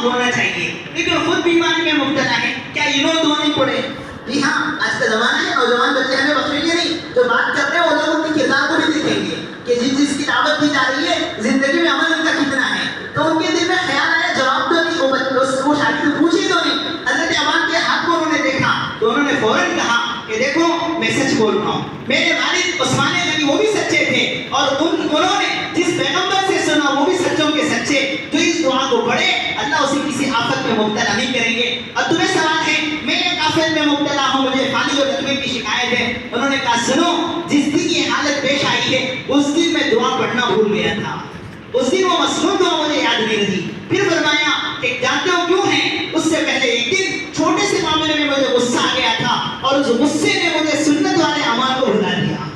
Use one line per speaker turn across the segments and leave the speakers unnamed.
دماغ ہونا چاہیے، لیکن خود بیماری میں مبتلا ہے، کیا انہوں دعا نہیں پڑے؟ جی ہاں، آج کا زمانہ ہے، نوجوان بچے ہمیں بخشیں گے نہیں، جو بات کر رہے ہیں وہ لوگ ان کی کردار کو بھی دیکھیں گے کہ جس کی دعوت دی جا رہی ہے زندگی میں عمل ان کا کتنا ہے، تو ان کے دل میں خیال آیا، جواب تو نہیں، وہ شاگرد پوچھے تو نہیں، حضرت امان کے ہاتھ کو انہوں نے دیکھا تو انہوں نے فوراً کہا کہ دیکھو میں سچ بول رہا ہوں، میرے والد عثمان غنی وہ بھی سچے تھے اور انہوں نے جس پیغمبر سے سنا وہ بھی سچوں کے سچے، تو اس دعا کو پڑھے اللہ اسے کسی آفت میں مبتلا نہیں کریں گے۔ اور تمہیں سوال ہے میں ایک آفت میں مبتلا ہوں، مجھے فالج اور لقوے کی شکایت ہے، انہوں نے کہا سنو، جس دن یہ حالت پیش آئی ہے اس دن میں دعا پڑھنا بھول گیا تھا، اس دن وہ مسنون دعا مجھے یاد نہیں رہی۔ پھر فرمایا کہ جانتے ہو کیوں ہے؟ اس سے پہلے ایک دن چھوٹے سے معاملے میں مجھے غصہ آ گیا تھا اور اس غصے نے مجھے سنت والے اعمال کو بھلا دیا۔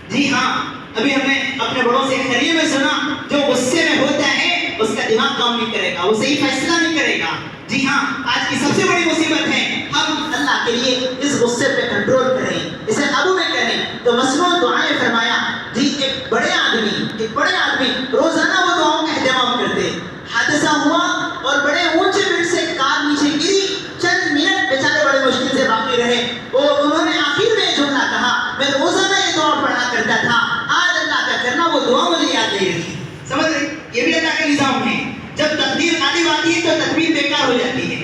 جی ہاں، ابھی ہم نے اپنے بڑوں سے خیریے میں سنا جو غصے میں ہوتا ہے اس کا دماغ کام نہیں کرے گا، وہ صحیح فیصلہ نہیں کرے گا۔ جی ہاں، آج کی سب سے بڑی مصیبت ہے ہم اللہ کے لیے اس غصے پہ کنٹرول کریں، اسے قابو میں کریں۔ تو مسنون دعائیں فرمایا جی ایک بڑے آدمی روزانہ وہ دعاؤں کا اہتمام کرتے، حادثہ ہوا اور بڑے اونچے بٹ سے کار نیچے گری، چند منٹ بیچارے بڑے مشکل سے باقی رہے، انہوں نے آخر میں جملہ کہا میں روزانہ یہ دعا پڑھا کرتا تھا، آج اللہ کا کرنا وہ دعا مجھے یاد نہیں رہی۔ سمجھ رہے؟ یہ بھی اللہ کا نظام ہے، جب تقدیر غالب آتی ہے تو تدبیر بیکار ہو جاتی ہے۔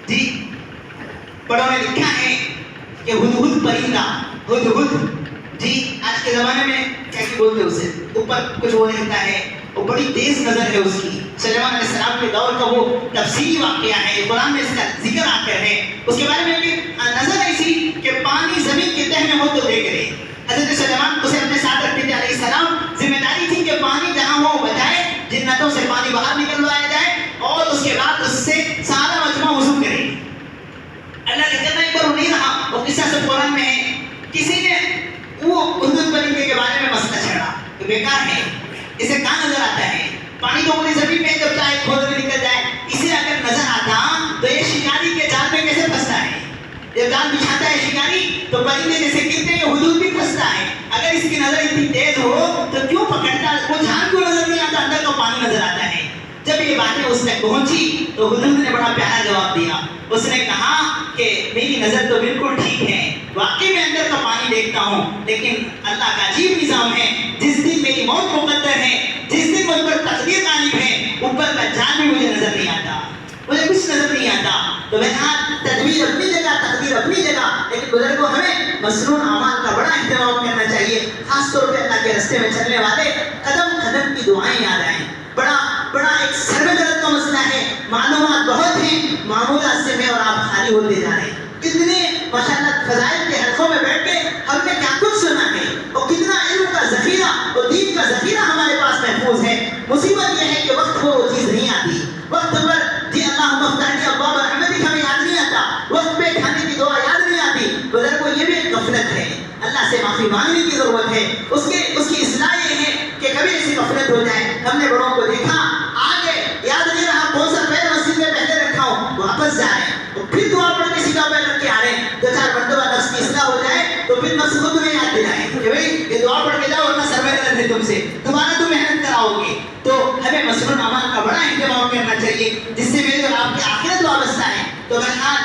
جی بڑوں نے لکھا ہے کہ ہدہد پرندہ، ہدہد جی آج کے زمانے میں کیا بولتے ہیں اسے، اوپر کچھ وہ رہتا ہے، وہ بڑی تیز نظر ہے اس کی، سلیمان علیہ السلام کے دور کا وہ تفصیلی واقعہ ہے، قرآن میں اس کا ذکر آ کر ہے، اس کے بارے میں بھی نظر ایسی کہ پانی زمین کے تہ میں ہو تو دیکھ رہے، حضرت سلیمان اسے اپنے ساتھ رکھتے تھے علیہ السلام، ذمہ داری تھی کہ پانی جہاں ہو بچائے، جنتوں سے پانی باہر نکلوایا جائے اور اس کے بعد اس سے سارا مجمع وضو کرے۔ اللہ نے کہنا ایک بار وہ نہیں رہا، وہ قصہ سب قرآن میں ہے، کسی نے وہ ہدہد پرندے کے بارے میں مسئلہ چھڑا کہ بیکار ہے، اسے کہاں نظر آتا ہے، پانی تو پوری زمین میں جب چاہے کھود میں نکل جائے، اسے اگر نظر آتا تو یہ شکاری کے جال میں کیسے پھنستا ہے، جب جال بچھاتا ہے شکاری تو پرندے جیسے گرتے ہیں ہدہد بھی پھنستا ہے، اگر اس کی نظر اتنی تیز ہو تو کیوں پکڑتا، وہ جھان کیوں نظر نہیں آتا، اندر کا پانی نظر آتا ہے۔ جب یہ باتیں اس تک پہنچی تو ہدہد نے بڑا پیارا جواب دیا، اس نے کہا کہ میری نظر تو بالکل ٹھیک ہے، واقعی میں اندر کا پانی دیکھتا ہوں، لیکن اللہ کا عجیب نظام ہے، جس دن میری موت مقدر ہے، جس دن مجھ پر تقدیر غالب ہے، اوپر کا جان بھی مجھے نظر نہیں آتا، مجھے کچھ نظر نہیں آتا۔ تو بہرحال تدبیر اپنی جگہ، تقدیر اپنی جگہ، لیکن بزرگوں ہمیں مسنون اعمال کا بڑا اہتمام کرنا چاہیے، خاص طور پہ اللہ کے راستے میں چلنے والے قدم قدم کی دعائیں یاد آئیں۔ بڑا ایک سربگرد کا مسئلہ ہے، معلومات بہت ہیں، معمولات سے میں اور آپ خالی ہوتے جا رہے ہیں، کتنے ماشاءاللہ فضائل کے حلقوں میں بیٹھ کے ہم نے کیا کچھ سنا ہے اور کتنا علم کا ذخیرہ اور دین کا ذخیرہ ہمارے پاس محفوظ ہے۔ مصیبت یہ ہے کہ وقت وہ چیز نہیں آتی، وقت پر جی اللہم افتح لی ابواب رحمتک ہمیں یاد نہیں آتا، وقت پہ کھانے کی دعا یاد نہیں آتی۔ بزرگوں یہ بھی ایک غفلت ہے، اللہ سے معافی مانگنے کی ضرورت ہے، اس کی اصلاح یہ ہے کہ کبھی ایسی غفلت ہو جائے، ہم نے بڑوں کو دیکھا آگے یاد نہیں رہا کون سا پیر مسجد میں پہلے رکھا ہوں، واپس جا رہے ہیں اور پھر دعا پڑھ کے سیدھا پیر رکھ کے آ رہے ہیں، دو چار مرتبہ نفس کی اصلاح ہو جائے تو پھر نفس کو تمہیں یاد دلائے کہ بھائی یہ دعا پڑھ کے جاؤ ورنہ سر میں درد ہے تم سے، دوبارہ تم محنت کراؤ گے۔ تو ہمیں مسنون اعمال کا بڑا اہتمام کرنا چاہیے جس سے میرے اور آپ کی آخرت وابستہ ہے۔ تو بہرحال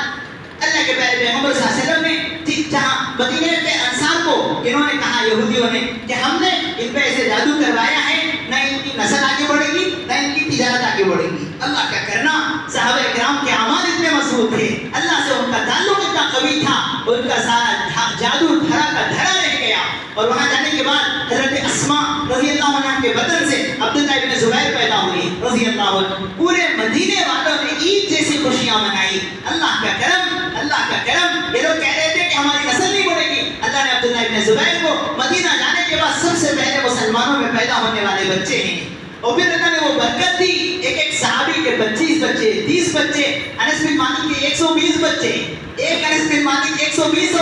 اللہ کے پیارے پیغمبر صلی اللہ علیہ وسلم نے جہاں مدینے کے انصار کو انہوں نے کہا یہودیوں نے کہ ہم نے ان پہ ایسے جادو کروایا ہے، نہ ان کی نسل آگے بڑھے گی نہ ان کی تجارت آگے بڑھے گی۔ اللہ کا کرنا صحابہ کرام کے اعمال اتنے مضبوط تھے، اللہ سے ان کا تعلق اتنا قوی تھا، ان کا سارا جادو دھڑا کا دھڑا رہ گیا۔ اور وہاں جانے کے بعد حضرت اسماء رضی اللہ عنہ کے بدن سے عبداللہ ابن زبیر پیدا ہوئے رضی اللہ عنہ، پورے مدینے والوں نے عید جیسی خوشیاں منائی۔ اللہ کا کرم، اللہ کا کرم، یہ لوگ کہہ رہے تھے کہ ہماری نسل نہیں بڑھے گی، اللہ نے عبداللہ ابن زبیر کو مدینہ جانے کے بعد سب سے پہلے مسلمانوں میں پیدا ہونے والے بچے ہیں، اور پھر اللہ نے وہ برکت دی، ایک صحابی کے 25 بچے، 30 بچے، انس بن مالک کے 120 بچے، ایک انس بن مالک 120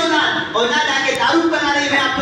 اولاد آ کے تعارف بنا رہی ہے آپ